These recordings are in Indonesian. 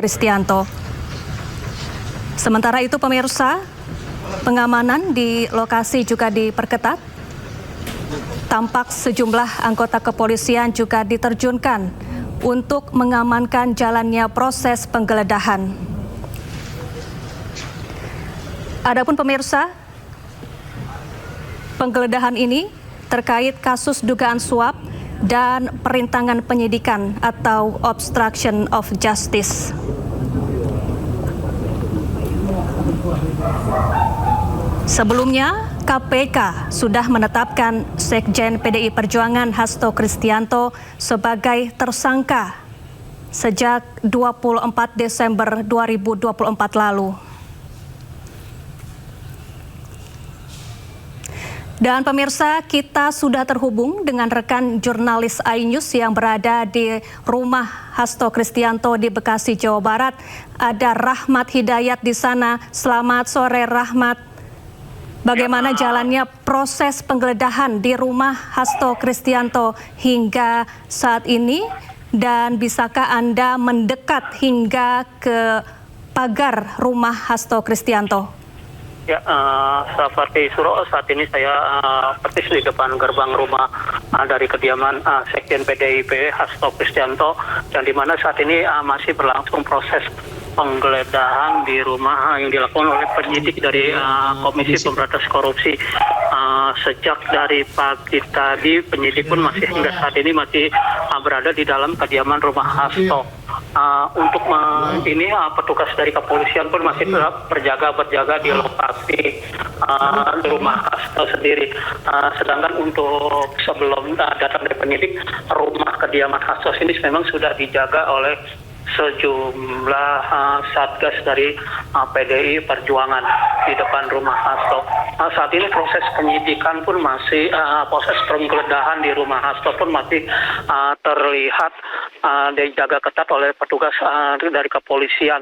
Kristianto. Sementara itu pemirsa, pengamanan di lokasi juga diperketat. Tampak sejumlah anggota kepolisian juga diterjunkan untuk mengamankan jalannya proses penggeledahan. Adapun pemirsa, penggeledahan ini terkait kasus dugaan suap dan perintangan penyidikan atau obstruction of justice. Sebelumnya, KPK sudah menetapkan Sekjen PDI Perjuangan Hasto Kristianto sebagai tersangka sejak 24 Desember 2024 lalu. Dan pemirsa, kita sudah terhubung dengan rekan jurnalis iNews yang berada di rumah Hasto Kristianto di Bekasi, Jawa Barat. Ada Rahmat Hidayat di sana. Selamat sore, Rahmat. Bagaimana jalannya proses penggeledahan di rumah Hasto Kristianto hingga saat ini? Dan bisakah Anda mendekat hingga ke pagar rumah Hasto Kristianto? Ya, seperti Suro, saat ini saya persis di depan gerbang rumah dari kediaman Sekjen PDIP Hasto Kristianto, dan di mana saat ini masih berlangsung proses penggeledahan di rumah yang dilakukan oleh penyidik dari Komisi Pemberantasan Korupsi. Sejak dari pagi tadi, penyidik pun masih hingga saat ini masih berada di dalam kediaman rumah Hasto. Untuk ini petugas dari kepolisian pun masih tetap berjaga di lokasi rumah Hasto sendiri. Sedangkan untuk sebelum datang dari penyidik, rumah kediaman Hasto ini memang sudah dijaga oleh sejumlah satgas dari PDI Perjuangan di depan rumah Hasto. Saat ini proses penyidikan pun masih, proses penggeledahan di rumah Hasto pun masih terlihat dijaga ketat oleh petugas dari kepolisian.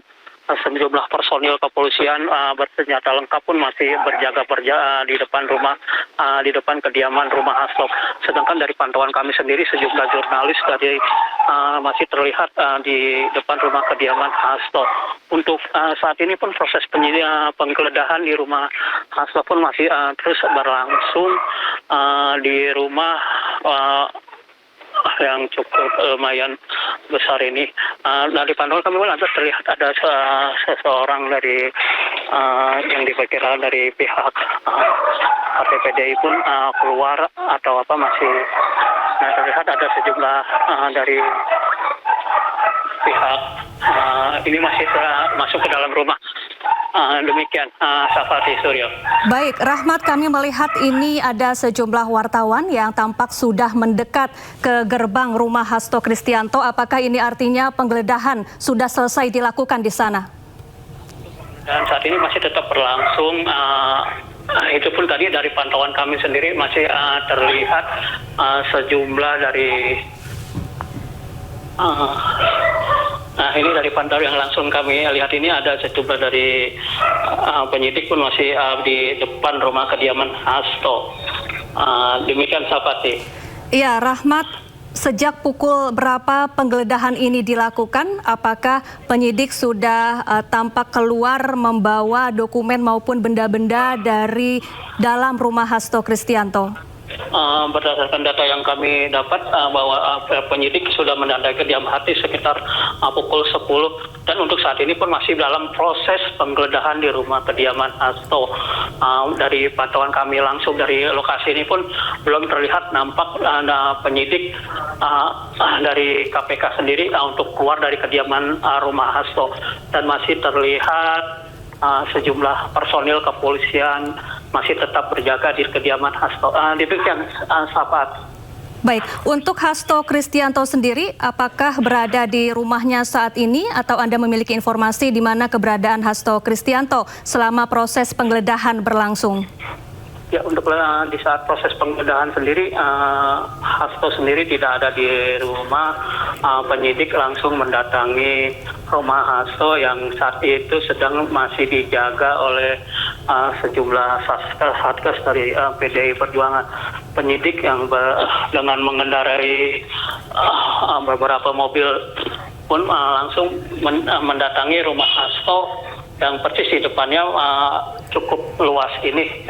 Sejumlah personil kepolisian bersenjata lengkap pun masih berjaga di depan rumah, di depan kediaman rumah Hasto. Sedangkan dari pantauan kami sendiri, sejumlah jurnalis dari masih terlihat di depan rumah kediaman Hasto. Untuk saat ini pun proses penggeledahan di rumah Hasto pun masih terus berlangsung di rumah yang cukup lumayan besar ini. Dari pantauan kami pun ada terlihat ada seseorang dari yang diperkirakan dari pihak partai PDI pun keluar atau apa masih terlihat ada sejumlah dari pihak ini masih masuk ke dalam rumah. Demikian, Safati Suryo. Baik, Rahmat, kami melihat ini ada sejumlah wartawan yang tampak sudah mendekat ke gerbang rumah Hasto Kristianto. Apakah ini artinya penggeledahan sudah selesai dilakukan di sana? Dan saat ini masih tetap berlangsung. Itu pun tadi dari pantauan kami sendiri masih terlihat sejumlah dari ini dari pantauan yang langsung kami lihat ini ada sejumlah dari penyidik pun masih di depan rumah kediaman Hasto. Demikian, Sapati. Iya, Rahmat, sejak pukul berapa penggeledahan ini dilakukan? Apakah penyidik sudah tampak keluar membawa dokumen maupun benda-benda dari dalam rumah Hasto Kristianto? Berdasarkan data yang kami dapat bahwa penyidik sudah mendatangi kediaman hati sekitar pukul 10, dan untuk saat ini pun masih dalam proses penggeledahan di rumah kediaman Hasto. Dari pantauan kami langsung dari lokasi ini pun belum terlihat nampak penyidik dari KPK sendiri untuk keluar dari kediaman rumah Hasto, dan masih terlihat sejumlah personil kepolisian masih tetap berjaga di kediaman Hasto. Demikian, Sahabat. Baik, untuk Hasto Kristianto sendiri, apakah berada di rumahnya saat ini atau Anda memiliki informasi di mana keberadaan Hasto Kristianto selama proses penggeledahan berlangsung? Ya, untuk di saat proses penggeledahan sendiri, Hasto sendiri tidak ada di rumah. Penyidik langsung mendatangi rumah Hasto yang saat itu sedang masih dijaga oleh sejumlah satgas dari PDI Perjuangan. Penyidik yang dengan mengendarai beberapa mobil pun langsung mendatangi rumah Hasto yang persis di depannya cukup luas ini.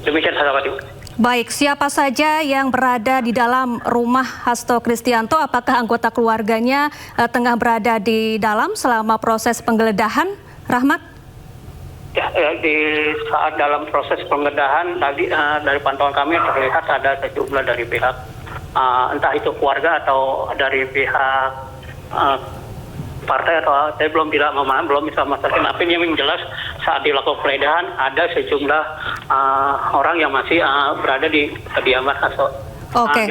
Demikian saja, Pak. Baik, siapa saja yang berada di dalam rumah Hasto Kristianto? Apakah anggota keluarganya tengah berada di dalam selama proses penggeledahan, Rahmat? Ya, di saat dalam proses penggeledahan tadi dari pantauan kami terlihat ada sejumlah dari pihak entah itu keluarga atau dari pihak partai atau saya belum bisa memastikan. Tapi yang jelas saat dilakukan penggeledahan ada sejumlah orang yang masih berada di kediaman Hasto. Oke.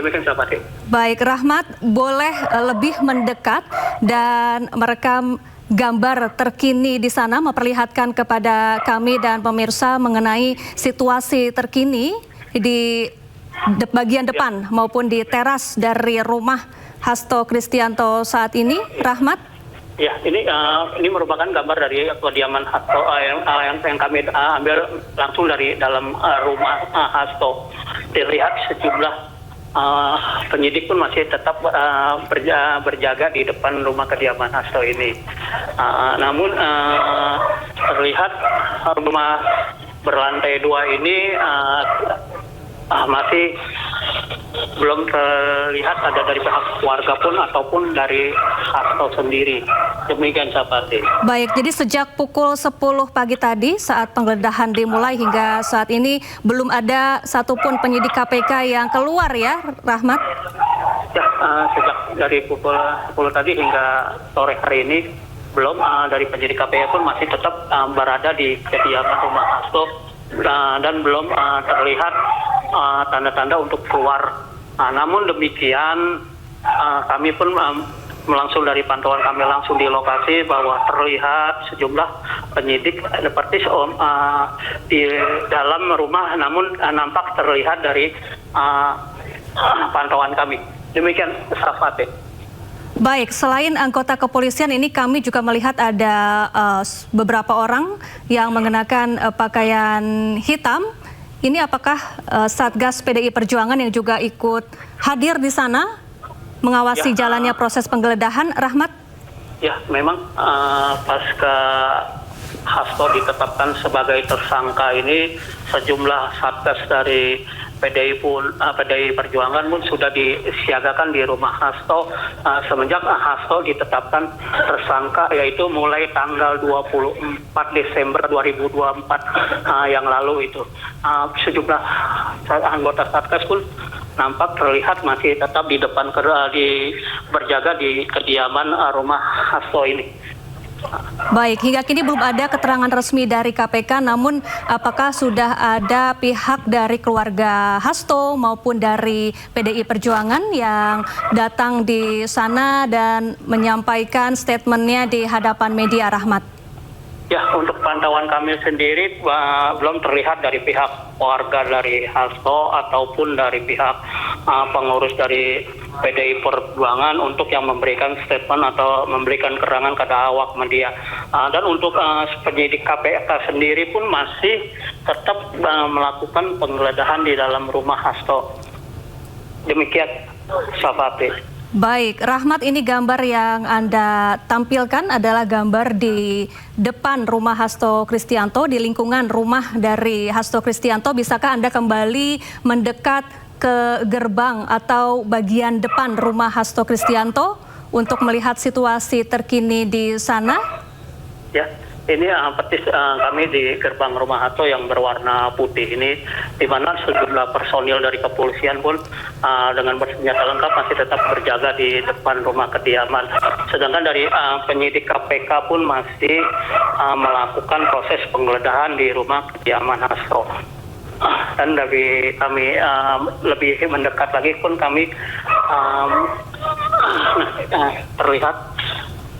Baik, Rahmat, boleh lebih mendekat dan merekam gambar terkini di sana, memperlihatkan kepada kami dan pemirsa mengenai situasi terkini di bagian depan maupun di teras dari rumah Hasto Kristianto saat ini, Rahmat? Ya, ini merupakan gambar dari kediaman Hasto yang kami ambil langsung dari dalam rumah Hasto. Terlihat sejumlah penyidik pun masih tetap berjaga di depan rumah kediaman Hasto ini. Namun terlihat rumah berlantai 2 ini masih belum terlihat ada dari pihak keluarga pun ataupun dari Hasto sendiri. Demikian, Sapati. Baik, jadi sejak pukul 10 pagi tadi saat penggeledahan dimulai hingga saat ini belum ada satupun penyidik KPK yang keluar ya, Rahmat? Ya, sejak dari pukul 10 tadi hingga sore hari ini belum dari penyidik KPK pun masih tetap berada di kediaman rumah Hasto dan belum terlihat tanda-tanda untuk keluar. Namun demikian kami pun langsung dari pantauan kami langsung di lokasi bahwa terlihat sejumlah penyidik seperti di dalam rumah, namun nampak terlihat dari pantauan kami. Demikian, Safate. Baik, selain anggota kepolisian ini kami juga melihat ada beberapa orang yang mengenakan pakaian hitam. Ini apakah Satgas PDI Perjuangan yang juga ikut hadir di sana mengawasi jalannya proses penggeledahan, Rahmat? Ya, memang pasca Hasto ditetapkan sebagai tersangka ini sejumlah Satgas dari PDI Perjuangan pun sudah disiagakan di rumah Hasto semenjak Hasto ditetapkan tersangka, yaitu mulai tanggal 24 Desember 2024 yang lalu itu. Sejumlah anggota Satgas pun nampak terlihat masih tetap di depan berjaga di kediaman rumah Hasto ini. Baik, hingga kini belum ada keterangan resmi dari KPK, namun apakah sudah ada pihak dari keluarga Hasto maupun dari PDI Perjuangan yang datang di sana dan menyampaikan statementnya di hadapan media, Rahmat? Ya, untuk pantauan kami sendiri belum terlihat dari pihak keluarga dari Hasto ataupun dari pihak pengurus dari PDI Perjuangan untuk yang memberikan statement atau memberikan keterangan ke awak media. Dan untuk penyidik KPK sendiri pun masih tetap melakukan penggeledahan di dalam rumah Hasto. Demikian, Safati. Baik, Rahmat, ini gambar yang Anda tampilkan adalah gambar di depan rumah Hasto Kristianto, di lingkungan rumah dari Hasto Kristianto. Bisakah Anda kembali mendekat ke gerbang atau bagian depan rumah Hasto Kristianto untuk melihat situasi terkini di sana? Ya. Ini persis kami di gerbang rumah Hasto yang berwarna putih ini, di mana sejumlah personil dari kepolisian pun dengan bersenjata lengkap masih tetap berjaga di depan rumah kediaman. Sedangkan dari penyidik KPK pun masih melakukan proses penggeledahan di rumah kediaman Hasto. Dan dari kami lebih mendekat lagi pun kami terlihat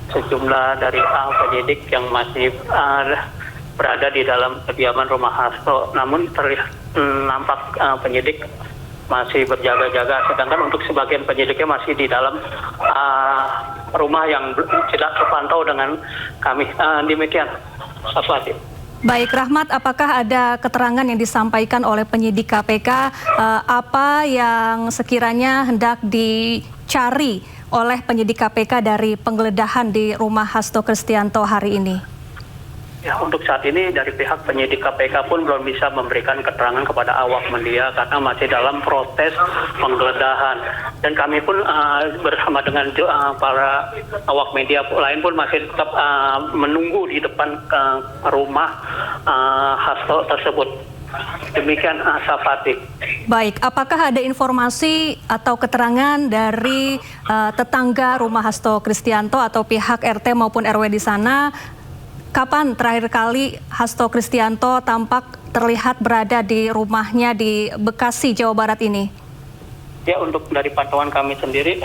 sejumlah dari penyidik yang masih berada di dalam kediaman rumah Hasto. Namun terlihat nampak penyidik masih berjaga-jaga, sedangkan untuk sebagian penyidiknya masih di dalam rumah yang tidak terpantau dengan kami. Demikian, Safati. Baik, Rahmat, apakah ada keterangan yang disampaikan oleh penyidik KPK apa yang sekiranya hendak dicari oleh penyidik KPK dari penggeledahan di rumah Hasto Kristianto hari ini? Ya, untuk saat ini dari pihak penyidik KPK pun belum bisa memberikan keterangan kepada awak media karena masih dalam proses penggeledahan. Dan kami pun bersama dengan para awak media lain pun masih tetap menunggu di depan rumah Hasto tersebut. Demikian Safati. Baik, apakah ada informasi atau keterangan dari tetangga rumah Hasto Kristianto atau pihak RT maupun RW di sana? Kapan terakhir kali Hasto Kristianto tampak terlihat berada di rumahnya di Bekasi, Jawa Barat ini? Ya, untuk dari pantauan kami sendiri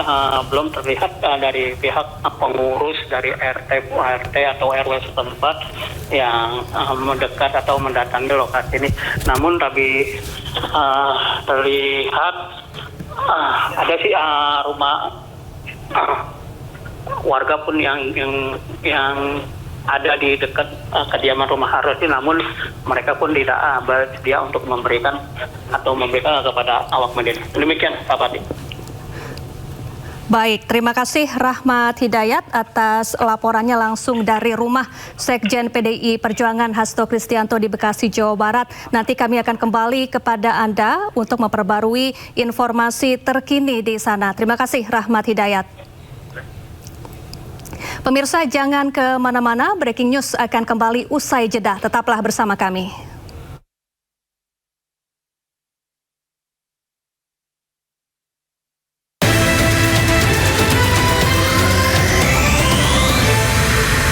belum terlihat dari pihak pengurus dari RT atau RW setempat yang mendekat atau mendatangi lokasi ini. Namun tapi terlihat ada sih rumah warga pun yang ada di dekat kediaman rumah Hasto, namun mereka pun tidak bersedia untuk memberikan kepada awak media. Demikian, Pak Pati. Baik, terima kasih Rahmat Hidayat atas laporannya langsung dari rumah Sekjen PDI Perjuangan Hasto Kristianto di Bekasi, Jawa Barat. Nanti kami akan kembali kepada Anda untuk memperbarui informasi terkini di sana. Terima kasih Rahmat Hidayat. Pemirsa, jangan kemana-mana, breaking news akan kembali usai jeda. Tetaplah bersama kami.